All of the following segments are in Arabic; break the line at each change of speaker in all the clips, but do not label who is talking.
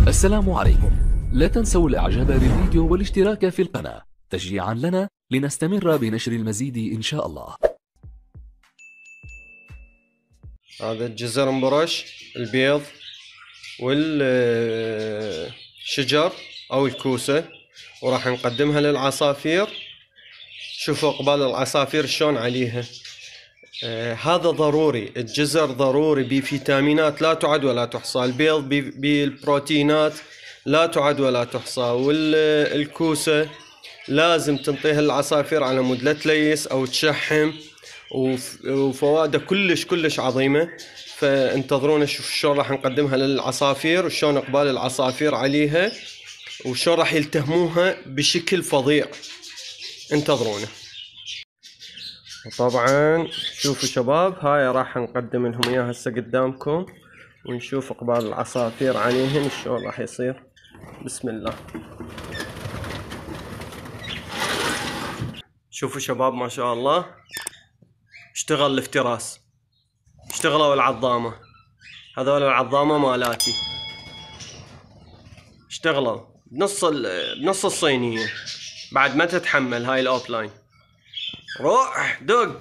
السلام عليكم. لا تنسوا الاعجاب بالفيديو والاشتراك في القناة تشجيعا لنا لنستمر بنشر المزيد ان شاء الله.
هذا الجزر مبرش البيض والشجر او الكوسة، وراح نقدمها للعصافير. شوفوا اقبال العصافير شلون عليها. هذا ضروري، الجزر ضروري، بفيتامينات لا تعد ولا تحصى، البيض بالبروتينات لا تعد ولا تحصى، والكوسة لازم تنطيها للعصافير على مود لا تليس او تشحم، وفوائده كلش عظيمة. فانتظرونا نشوف شلون راح نقدمها للعصافير وشلون اقبال العصافير عليها وشلون راح يلتهموها بشكل فظيع. انتظرونا. وطبعا شوفوا شباب، هاي راح نقدم لهم اياها هسه قدامكم، ونشوف اقبال العصافير عليهن شلون راح يصير. بسم الله. شوفوا شباب ما شاء الله، اشتغل الافتراس، اشتغلوا العظامة، هذول العظامة مالاتي اشتغلوا بنص الصينية. بعد ما تتحمل هاي الاوفلاين. روح دق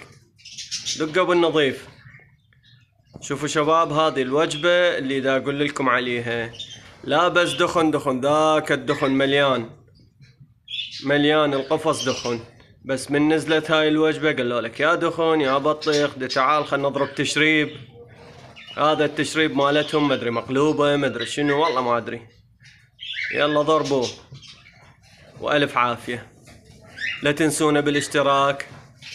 ابو النظيف. شوفوا شباب، هذه الوجبة اللي دا اقول لكم عليها، لا بس دخن ذاك الدخن مليان القفص دخن. بس من نزلت هاي الوجبة قالوا لك يا دخن يا بطيخ تعال خلنا نضرب تشريب. هذا التشريب مالتهم مدري مقلوبة مدري شنو، والله ما ادري. يلا ضربوا والف عافية. لا تنسونا بالاشتراك،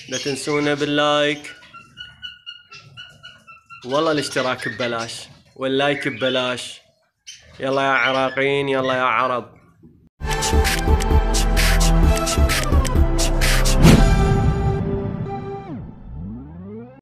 لا تنسونا باللايك. والله الاشتراك ببلاش واللايك ببلاش. يلا يا عراقيين، يلا يا عرب.